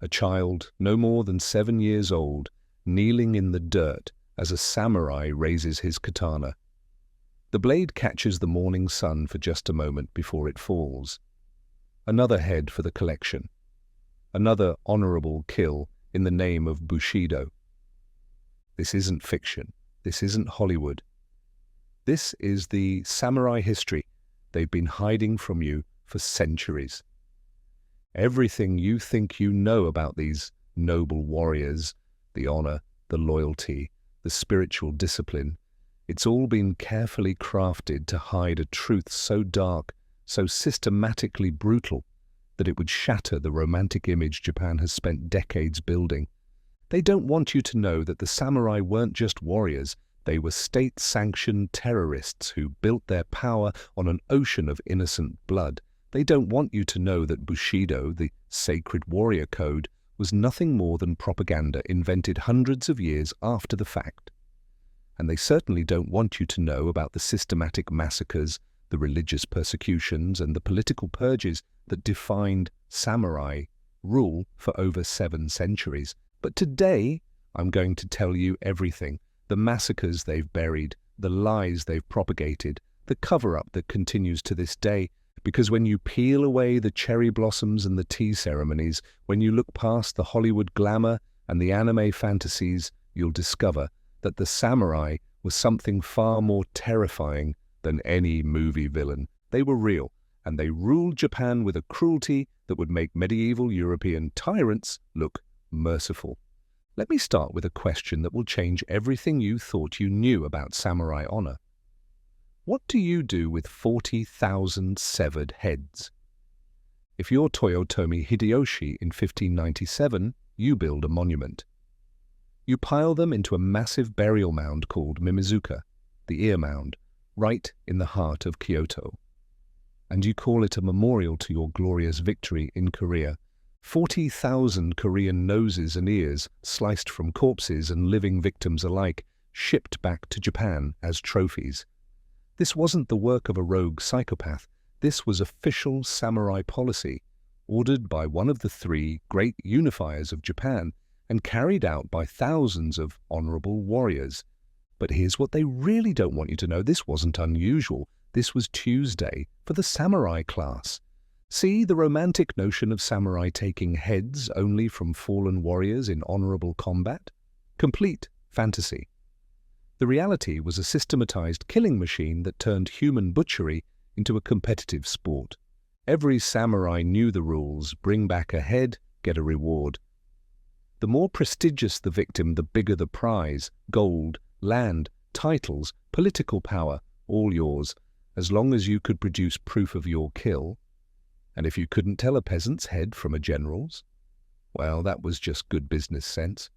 a child no more than 7 years old, kneeling in the dirt as a samurai raises his katana. The blade catches the morning sun for just a moment before it falls. Another head for the collection. Another honorable kill in the name of Bushido. This isn't fiction. This isn't Hollywood. This is the samurai history they've been hiding from you for centuries. Everything you think you know about these noble warriors, the honor, the loyalty, the spiritual discipline, it's all been carefully crafted to hide a truth so dark, so systematically brutal, that it would shatter the romantic image Japan has spent decades building. They don't want you to know that the samurai weren't just warriors, they were state-sanctioned terrorists who built their power on an ocean of innocent blood. They don't want you to know that Bushido, the sacred warrior code, was nothing more than propaganda invented hundreds of years after the fact. And they certainly don't want you to know about the systematic massacres, the religious persecutions, and the political purges that defined samurai rule for over 7 centuries. But today, I'm going to tell you everything. The massacres they've buried, the lies they've propagated, the cover-up that continues to this day. Because when you peel away the cherry blossoms and the tea ceremonies, when you look past the Hollywood glamour and the anime fantasies, you'll discover that the samurai was something far more terrifying than any movie villain. They were real, and they ruled Japan with a cruelty that would make medieval European tyrants look merciful. Let me start with a question that will change everything you thought you knew about samurai honor. What do you do with 40,000 severed heads? If you're Toyotomi Hideyoshi in 1597, you build a monument. You pile them into a massive burial mound called Mimizuka, the ear mound, right in the heart of Kyoto. And you call it a memorial to your glorious victory in Korea. 40,000 Korean noses and ears, sliced from corpses and living victims alike, shipped back to Japan as trophies. This wasn't the work of a rogue psychopath. This was official samurai policy, ordered by one of the 3 great unifiers of Japan and carried out by thousands of honorable warriors. But here's what they really don't want you to know. This wasn't unusual. This was Tuesday for the samurai class. See the romantic notion of samurai taking heads only from fallen warriors in honorable combat? Complete fantasy. The reality was a systematized killing machine that turned human butchery into a competitive sport. Every samurai knew the rules: bring back a head, get a reward. The more prestigious the victim, the bigger the prize: gold, land, titles, political power, all yours, as long as you could produce proof of your kill. And if you couldn't tell a peasant's head from a general's, well, that was just good business sense.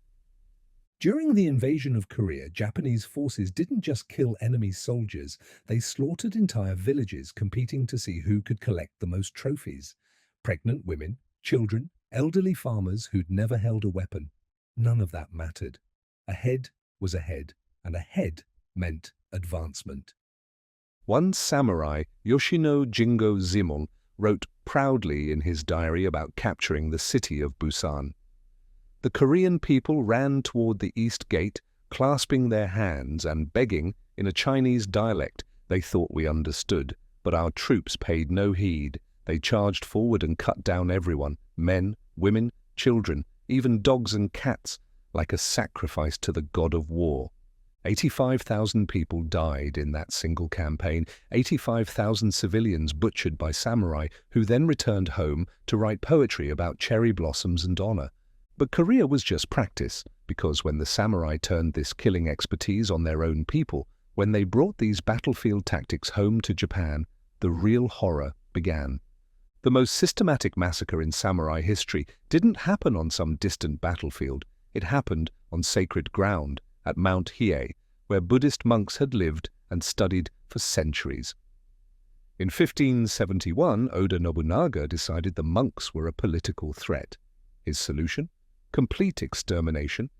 During the invasion of Korea, Japanese forces didn't just kill enemy soldiers, they slaughtered entire villages, competing to see who could collect the most trophies. Pregnant women, children, elderly farmers who'd never held a weapon. None of that mattered. A head was a head, and a head meant advancement. One samurai, Yoshino Jingo Zimon, wrote proudly in his diary about capturing the city of Busan. The Korean people ran toward the east gate, clasping their hands and begging in a Chinese dialect they thought we understood, but our troops paid no heed. They charged forward and cut down everyone, men, women, children, even dogs and cats, like a sacrifice to the god of war. 85,000 people died in that single campaign, 85,000 civilians butchered by samurai who then returned home to write poetry about cherry blossoms and honor. But Korea was just practice, because when the samurai turned this killing expertise on their own people, when they brought these battlefield tactics home to Japan, the real horror began. The most systematic massacre in samurai history didn't happen on some distant battlefield. It happened on sacred ground, at Mount Hiei, where Buddhist monks had lived and studied for centuries. In 1571, Oda Nobunaga decided the monks were a political threat. His solution? Complete extermination.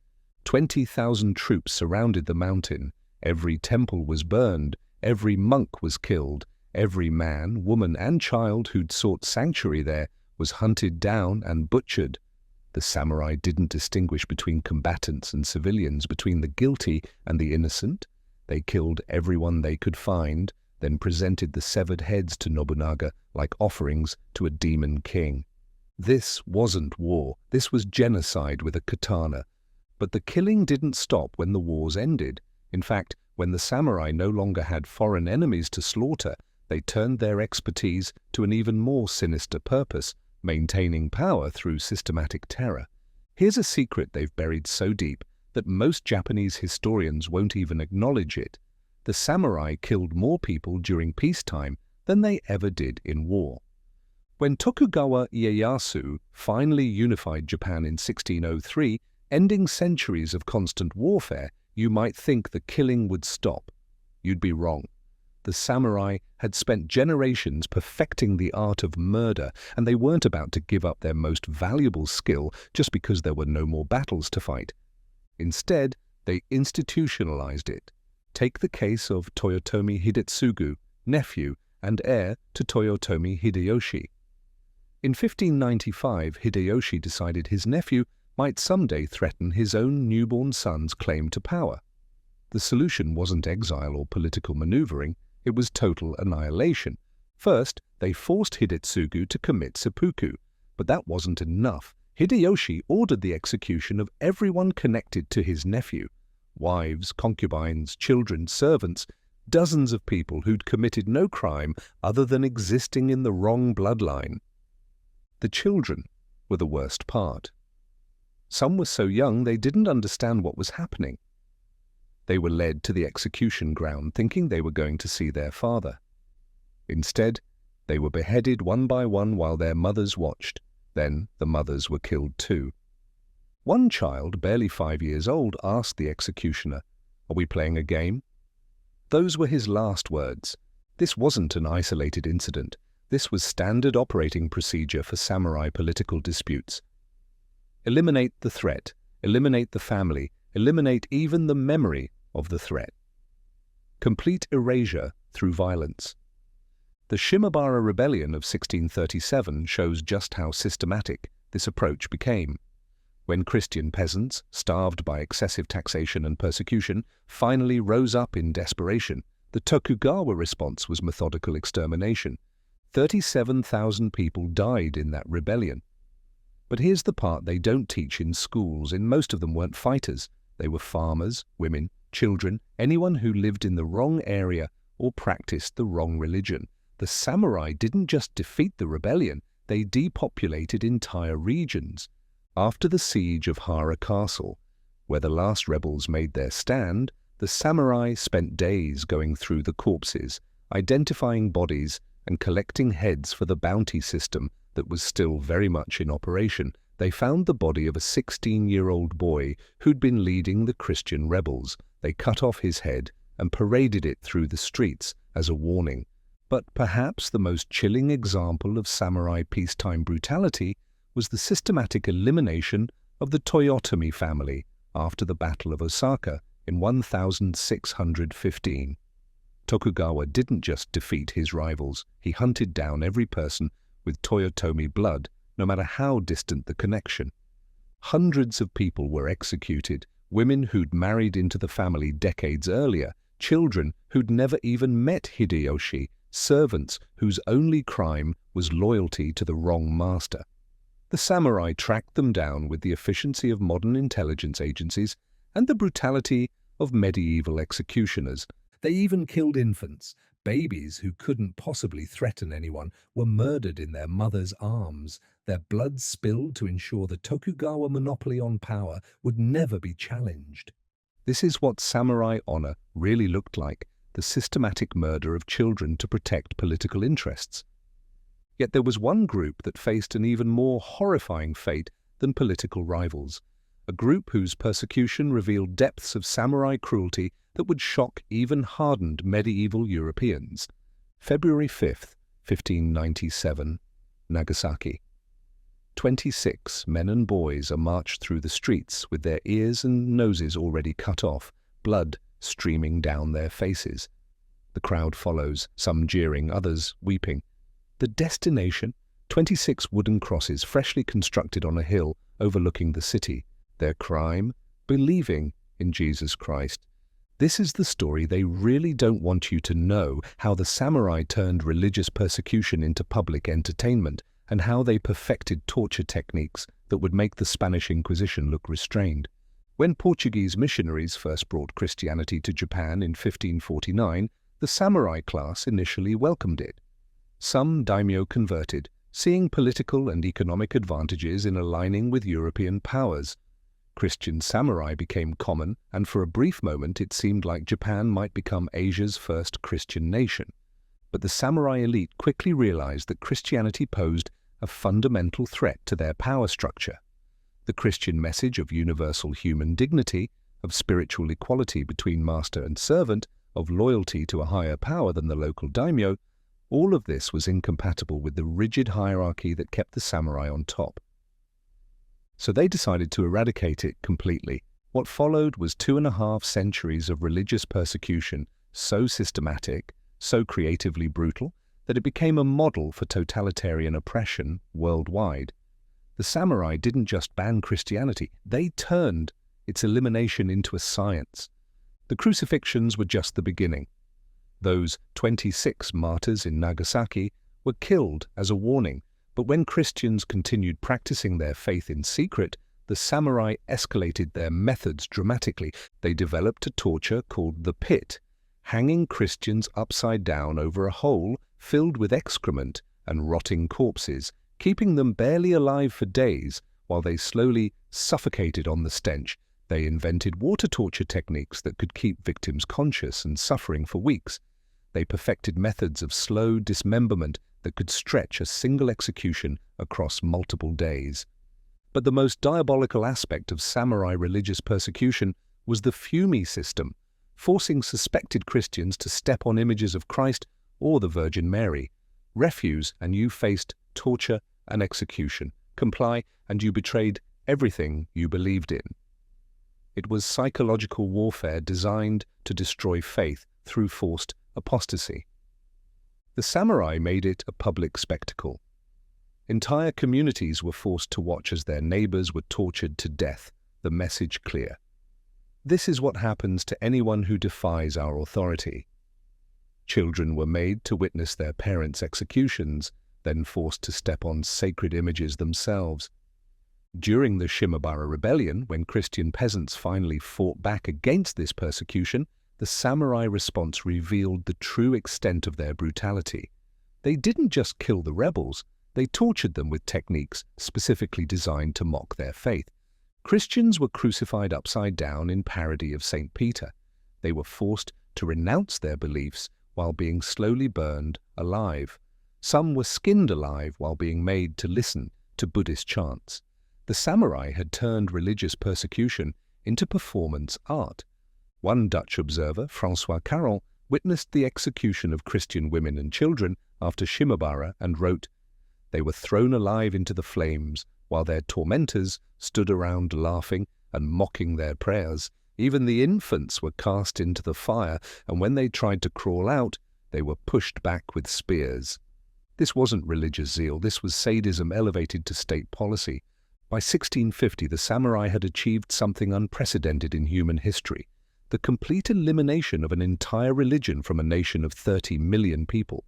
20,000 troops surrounded the mountain. Every temple was burned. Every monk was killed. Every man, woman, and child who'd sought sanctuary there was hunted down and butchered. The samurai didn't distinguish between combatants and civilians, between the guilty and the innocent. They killed everyone they could find, then presented the severed heads to Nobunaga like offerings to a demon king. This wasn't war. This was genocide with a katana. But the killing didn't stop when the wars ended. In fact, when the samurai no longer had foreign enemies to slaughter, they turned their expertise to an even more sinister purpose: maintaining power through systematic terror. Here's a secret they've buried so deep that most Japanese historians won't even acknowledge it. The samurai killed more people during peacetime than they ever did in war. When Tokugawa Ieyasu finally unified Japan in 1603, ending centuries of constant warfare, you might think the killing would stop. You'd be wrong. The samurai had spent generations perfecting the art of murder, and they weren't about to give up their most valuable skill just because there were no more battles to fight. Instead, they institutionalized it. Take the case of Toyotomi Hidetsugu, nephew and heir to Toyotomi Hideyoshi. In 1595, Hideyoshi decided his nephew might someday threaten his own newborn son's claim to power. The solution wasn't exile or political maneuvering. It was total annihilation. First, they forced Hidetsugu to commit seppuku, but that wasn't enough. Hideyoshi ordered the execution of everyone connected to his nephew: wives, concubines, children, servants, dozens of people who'd committed no crime other than existing in the wrong bloodline. The children were the worst part. Some were so young they didn't understand what was happening. They were led to the execution ground thinking they were going to see their father. Instead, they were beheaded one by one while their mothers watched. Then the mothers were killed too. One child, barely 5 years old, asked the executioner, "Are we playing a game?" Those were his last words. This wasn't an isolated incident. This was standard operating procedure for samurai political disputes. Eliminate the threat, eliminate the family, eliminate even the memory of the threat. Complete erasure through violence. The Shimabara Rebellion of 1637 shows just how systematic this approach became. When Christian peasants, starved by excessive taxation and persecution, finally rose up in desperation, the Tokugawa response was methodical extermination. 37,000 people died in that rebellion. But here's the part they don't teach in schools. Most of them weren't fighters. They were farmers, women, children, anyone who lived in the wrong area or practiced the wrong religion. The samurai didn't just defeat the rebellion, they depopulated entire regions. After the siege of Hara Castle, where the last rebels made their stand, the samurai spent days going through the corpses, identifying bodies and collecting heads for the bounty system that was still very much in operation. They found the body of a 16-year-old boy who'd been leading the Christian rebels. They cut off his head and paraded it through the streets as a warning. But perhaps the most chilling example of samurai peacetime brutality was the systematic elimination of the Toyotomi family after the Battle of Osaka in 1615. Tokugawa didn't just defeat his rivals, he hunted down every person with Toyotomi blood, no matter how distant the connection. Hundreds of people were executed, women who'd married into the family decades earlier, children who'd never even met Hideyoshi, servants whose only crime was loyalty to the wrong master. The samurai tracked them down with the efficiency of modern intelligence agencies and the brutality of medieval executioners. They even killed infants. Babies who couldn't possibly threaten anyone were murdered in their mother's arms, their blood spilled to ensure the Tokugawa monopoly on power would never be challenged. This is what samurai honor really looked like, the systematic murder of children to protect political interests. Yet there was one group that faced an even more horrifying fate than political rivals, a group whose persecution revealed depths of samurai cruelty that would shock even hardened medieval Europeans. February 5th, 1597, Nagasaki. 26 men and boys are marched through the streets with their ears and noses already cut off, blood streaming down their faces. The crowd follows, some jeering, others weeping. The destination, 26 wooden crosses freshly constructed on a hill overlooking the city. Their crime? Believing in Jesus Christ. This is the story they really don't want you to know, how the samurai turned religious persecution into public entertainment, and how they perfected torture techniques that would make the Spanish Inquisition look restrained. When Portuguese missionaries first brought Christianity to Japan in 1549, the samurai class initially welcomed it. Some daimyo converted, seeing political and economic advantages in aligning with European powers. Christian samurai became common, and for a brief moment it seemed like Japan might become Asia's first Christian nation. But the samurai elite quickly realized that Christianity posed a fundamental threat to their power structure. The Christian message of universal human dignity, of spiritual equality between master and servant, of loyalty to a higher power than the local daimyo, all of this was incompatible with the rigid hierarchy that kept the samurai on top. So they decided to eradicate it completely. What followed was 2.5 centuries of religious persecution, so systematic, so creatively brutal, that it became a model for totalitarian oppression worldwide. The samurai didn't just ban Christianity, they turned its elimination into a science. The crucifixions were just the beginning. Those 26 martyrs in Nagasaki were killed as a warning, but when Christians continued practicing their faith in secret, the samurai escalated their methods dramatically. They developed a torture called the pit, hanging Christians upside down over a hole filled with excrement and rotting corpses, keeping them barely alive for days while they slowly suffocated on the stench. They invented water torture techniques that could keep victims conscious and suffering for weeks. They perfected methods of slow dismemberment that could stretch a single execution across multiple days. But the most diabolical aspect of samurai religious persecution was the Fumi system, forcing suspected Christians to step on images of Christ or the Virgin Mary. Refuse and you faced torture and execution. Comply and you betrayed everything you believed in. It was psychological warfare designed to destroy faith through forced apostasy. The samurai made it a public spectacle. Entire communities were forced to watch as their neighbors were tortured to death, the message clear. This is what happens to anyone who defies our authority. Children were made to witness their parents' executions, then forced to step on sacred images themselves. During the Shimabara Rebellion, when Christian peasants finally fought back against this persecution, the samurai response revealed the true extent of their brutality. They didn't just kill the rebels, they tortured them with techniques specifically designed to mock their faith. Christians were crucified upside down in parody of St. Peter. They were forced to renounce their beliefs while being slowly burned alive. Some were skinned alive while being made to listen to Buddhist chants. The samurai had turned religious persecution into performance art. One Dutch observer, François Caron, witnessed the execution of Christian women and children after Shimabara and wrote, "They were thrown alive into the flames, while their tormentors stood around laughing and mocking their prayers. Even the infants were cast into the fire, and when they tried to crawl out, they were pushed back with spears." This wasn't religious zeal, this was sadism elevated to state policy. By 1650, the samurai had achieved something unprecedented in human history: the complete elimination of an entire religion from a nation of 30 million people.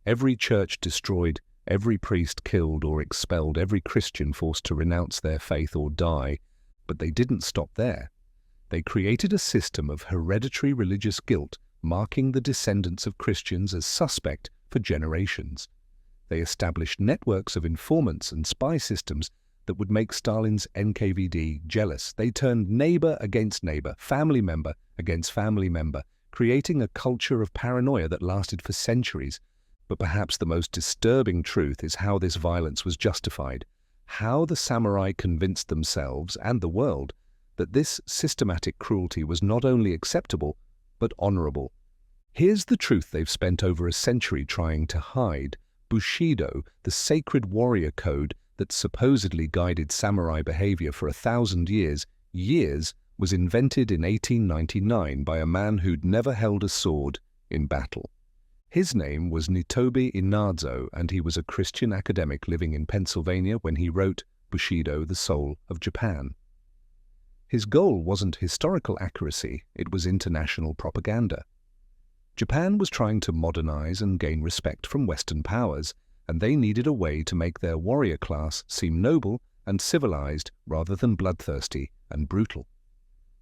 Every church destroyed, every priest killed or expelled, every Christian forced to renounce their faith or die. But they didn't stop there. They created a system of hereditary religious guilt, marking the descendants of Christians as suspect for generations. They established networks of informants and spy systems that would make Stalin's NKVD jealous. They turned neighbor against neighbor, family member against family member, creating a culture of paranoia that lasted for centuries. But perhaps the most disturbing truth is how this violence was justified, how the samurai convinced themselves and the world that this systematic cruelty was not only acceptable, but honorable. Here's the truth they've spent over a century trying to hide. Bushido, the sacred warrior code that supposedly guided samurai behavior for 1,000 years, was invented in 1899 by a man who'd never held a sword in battle. His name was Nitobe Inazo, and he was a Christian academic living in Pennsylvania when he wrote Bushido the soul of Japan. His goal wasn't historical accuracy, it was international propaganda. Japan was trying to modernize and gain respect from Western powers, and they needed a way to make their warrior class seem noble and civilized rather than bloodthirsty and brutal.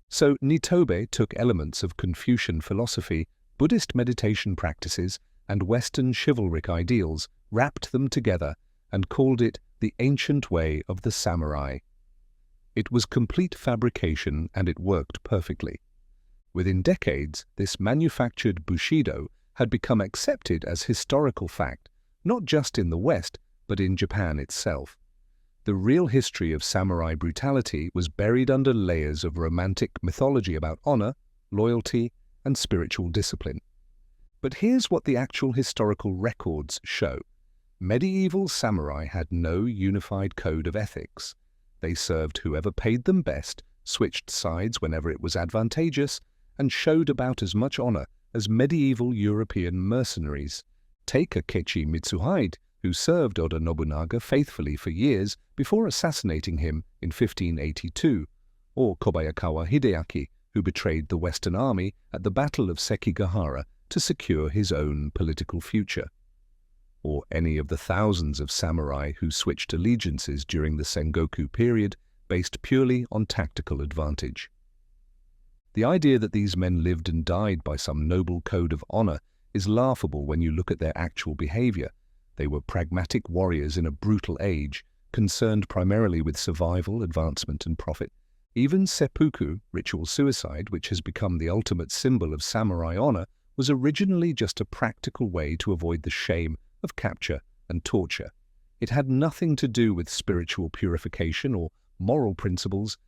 So Nitobe took elements of Confucian philosophy, Buddhist meditation practices, and Western chivalric ideals, wrapped them together, and called it the ancient way of the samurai. It was complete fabrication, and it worked perfectly. Within decades, this manufactured Bushido had become accepted as historical fact, not just in the West, but in Japan itself. The real history of samurai brutality was buried under layers of romantic mythology about honor, loyalty, and spiritual discipline. But here's what the actual historical records show. Medieval samurai had no unified code of ethics. They served whoever paid them best, switched sides whenever it was advantageous, and showed about as much honor as medieval European mercenaries. Take Akechi Mitsuhide, who served Oda Nobunaga faithfully for years before assassinating him in 1582, or Kobayakawa Hideaki, who betrayed the Western army at the Battle of Sekigahara to secure his own political future. Or any of the thousands of samurai who switched allegiances during the Sengoku period based purely on tactical advantage. The idea that these men lived and died by some noble code of honor is laughable when you look at their actual behavior. They were pragmatic warriors in a brutal age, concerned primarily with survival, advancement, and profit. Even seppuku, ritual suicide, which has become the ultimate symbol of samurai honor, was originally just a practical way to avoid the shame of capture and torture. It had nothing to do with spiritual purification or moral principles.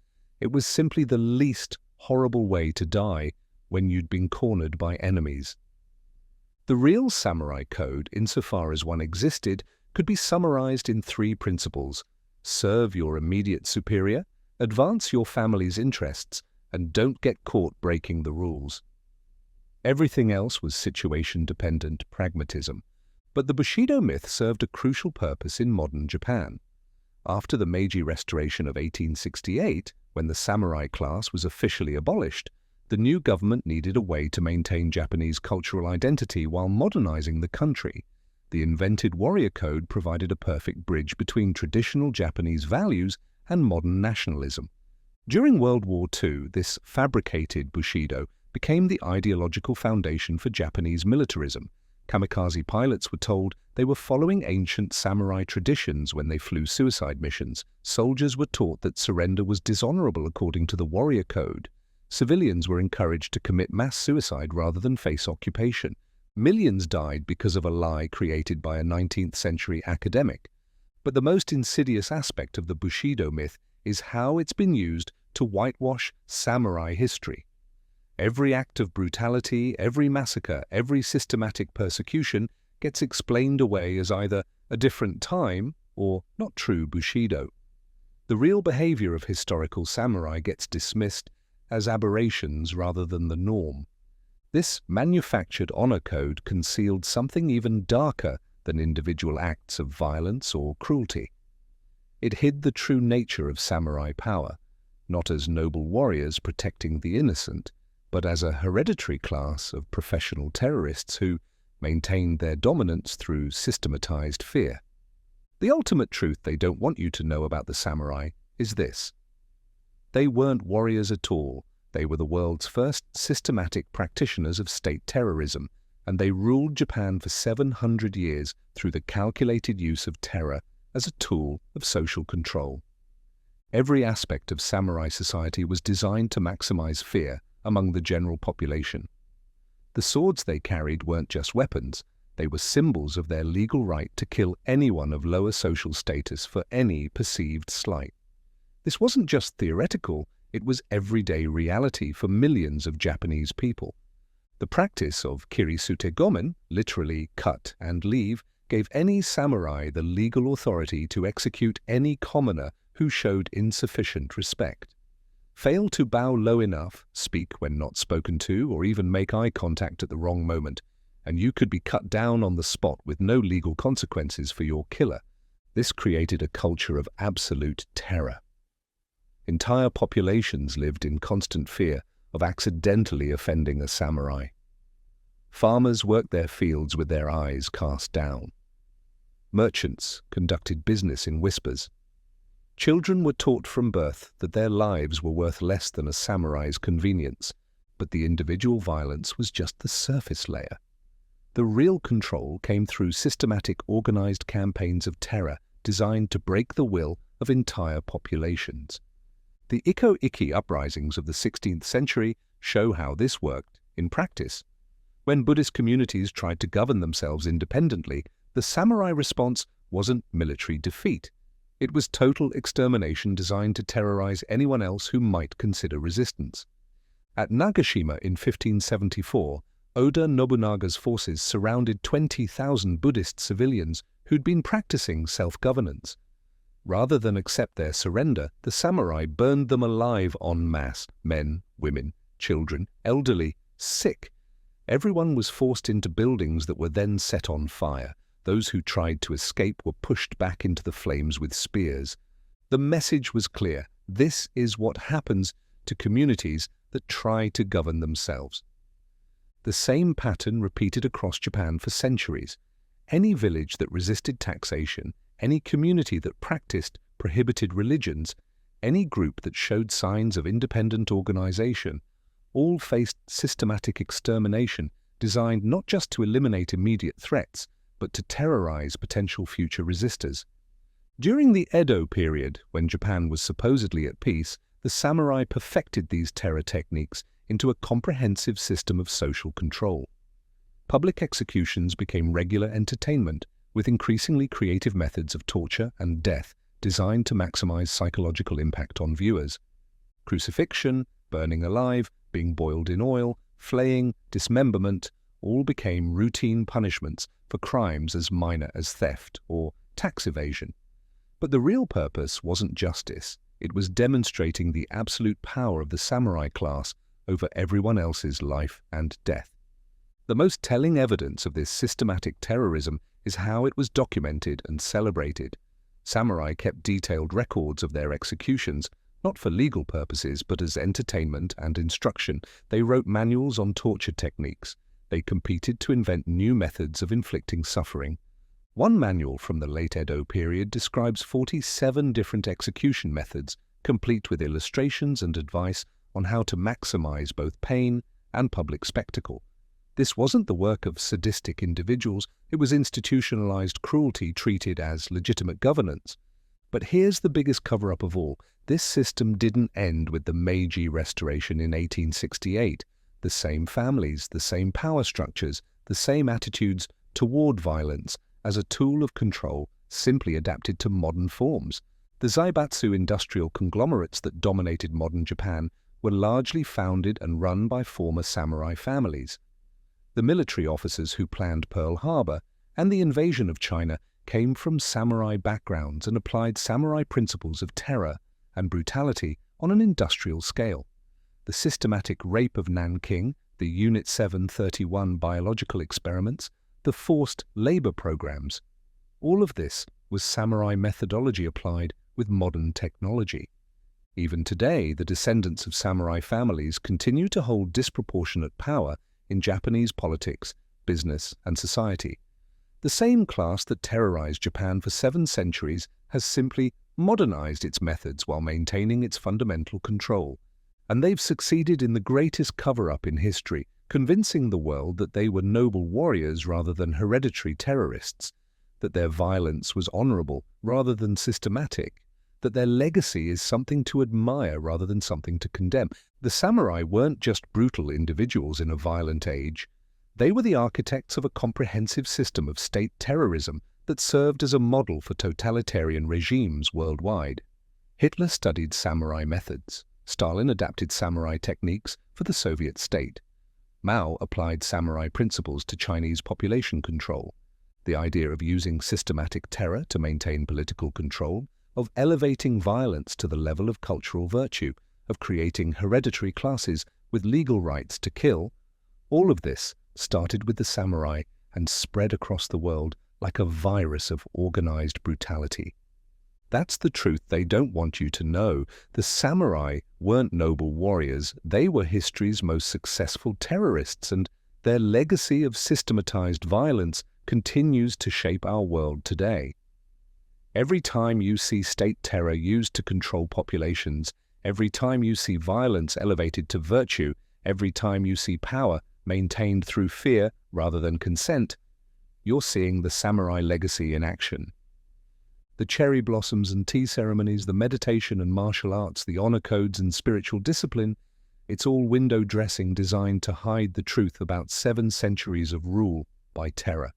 It was simply the least horrible way to die when you'd been cornered by enemies. The real samurai code, insofar as one existed, could be summarized in 3 principles: serve your immediate superior, advance your family's interests, and don't get caught breaking the rules. Everything else was situation-dependent pragmatism. But the Bushido myth served a crucial purpose in modern Japan. After the Meiji Restoration of 1868, when the samurai class was officially abolished, the new government needed a way to maintain Japanese cultural identity while modernizing the country. The invented warrior code provided a perfect bridge between traditional Japanese values and modern nationalism. During World War II, this fabricated Bushido became the ideological foundation for Japanese militarism. Kamikaze pilots were told they were following ancient samurai traditions when they flew suicide missions. Soldiers were taught that surrender was dishonorable according to the warrior code. Civilians were encouraged to commit mass suicide rather than face occupation. Millions died because of a lie created by a 19th-century academic. But the most insidious aspect of the Bushido myth is how it's been used to whitewash samurai history. Every act of brutality, every massacre, every systematic persecution gets explained away as either a different time or not true Bushido. The real behavior of historical samurai gets dismissed as aberrations rather than the norm. This manufactured honor code concealed something even darker than individual acts of violence or cruelty. It hid the true nature of samurai power, not as noble warriors protecting the innocent, but as a hereditary class of professional terrorists who maintained their dominance through systematized fear. The ultimate truth they don't want you to know about the samurai is this: they weren't warriors at all. They were the world's first systematic practitioners of state terrorism, and they ruled Japan for 700 years through the calculated use of terror as a tool of social control. Every aspect of samurai society was designed to maximize fear among the general population. The swords they carried weren't just weapons, they were symbols of their legal right to kill anyone of lower social status for any perceived slight. This wasn't just theoretical, it was everyday reality for millions of Japanese people. The practice of kirisute gomen, literally cut and leave, gave any samurai the legal authority to execute any commoner who showed insufficient respect. Fail to bow low enough, speak when not spoken to, or even make eye contact at the wrong moment, and you could be cut down on the spot with no legal consequences for your killer. This created a culture of absolute terror. Entire populations lived in constant fear of accidentally offending a samurai. Farmers worked their fields with their eyes cast down. Merchants conducted business in whispers. Children were taught from birth that their lives were worth less than a samurai's convenience, but the individual violence was just the surface layer. The real control came through systematic, organized campaigns of terror designed to break the will of entire populations. The Ikko-Ikki uprisings of the 16th century show how this worked in practice. When Buddhist communities tried to govern themselves independently, the samurai response wasn't military defeat. It was total extermination designed to terrorize anyone else who might consider resistance. At Nagashima in 1574, Oda Nobunaga's forces surrounded 20,000 Buddhist civilians who'd been practicing self-governance. Rather than accept their surrender, the samurai burned them alive en masse: men, women, children, elderly, sick. Everyone was forced into buildings that were then set on fire. Those who tried to escape were pushed back into the flames with spears. The message was clear: this is what happens to communities that try to govern themselves. The same pattern repeated across Japan for centuries. Any village that resisted taxation, any community that practiced prohibited religions, any group that showed signs of independent organization, all faced systematic extermination designed not just to eliminate immediate threats, but to terrorize potential future resistors. During the Edo period, when Japan was supposedly at peace, the samurai perfected these terror techniques into a comprehensive system of social control. Public executions became regular entertainment, with increasingly creative methods of torture and death designed to maximize psychological impact on viewers. Crucifixion, burning alive, being boiled in oil, flaying, dismemberment, all became routine punishments for crimes as minor as theft or tax evasion. But the real purpose wasn't justice. It was demonstrating the absolute power of the samurai class over everyone else's life and death. The most telling evidence of this systematic terrorism is how it was documented and celebrated. Samurai kept detailed records of their executions, not for legal purposes but as entertainment and instruction. They wrote manuals on torture techniques. They competed to invent new methods of inflicting suffering. One manual from the late Edo period describes 47 different execution methods, complete with illustrations and advice on how to maximize both pain and public spectacle. This wasn't the work of sadistic individuals, it was institutionalized cruelty treated as legitimate governance. But here's the biggest cover-up of all. This system didn't end with the Meiji Restoration in 1868. The same families, the same power structures, the same attitudes toward violence as a tool of control, simply adapted to modern forms. The Zaibatsu industrial conglomerates that dominated modern Japan were largely founded and run by former samurai families. The military officers who planned Pearl Harbor and the invasion of China came from samurai backgrounds and applied samurai principles of terror and brutality on an industrial scale. The systematic rape of Nanking, the Unit 731 biological experiments, the forced labor programs, all of this was samurai methodology applied with modern technology. Even today, the descendants of samurai families continue to hold disproportionate power in Japanese politics, business, and society. The same class that terrorized Japan for 7 centuries has simply modernized its methods while maintaining its fundamental control. And they've succeeded in the greatest cover-up in history, convincing the world that they were noble warriors rather than hereditary terrorists, that their violence was honorable rather than systematic, that their legacy is something to admire rather than something to condemn. The samurai weren't just brutal individuals in a violent age. They were the architects of a comprehensive system of state terrorism that served as a model for totalitarian regimes worldwide. Hitler studied samurai methods. Stalin adapted samurai techniques for the Soviet state. Mao applied samurai principles to Chinese population control. The idea of using systematic terror to maintain political control, of elevating violence to the level of cultural virtue, of creating hereditary classes with legal rights to kill, all of this started with the samurai and spread across the world like a virus of organized brutality. That's the truth they don't want you to know. The samurai weren't noble warriors, they were history's most successful terrorists, and their legacy of systematized violence continues to shape our world today. Every time you see state terror used to control populations, every time you see violence elevated to virtue, every time you see power maintained through fear rather than consent, you're seeing the samurai legacy in action. The cherry blossoms and tea ceremonies, the meditation and martial arts, the honor codes and spiritual discipline, it's all window dressing designed to hide the truth about 7 centuries of rule by terror.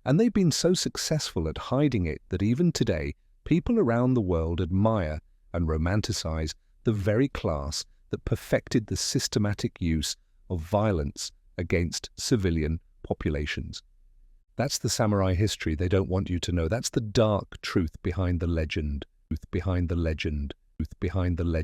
And they've been so successful at hiding it that even today, people around the world admire and romanticize the very class that perfected the systematic use of violence against civilian populations. That's the samurai history they don't want you to know. That's the dark truth behind the legend. Truth behind the legend. Truth behind the legend.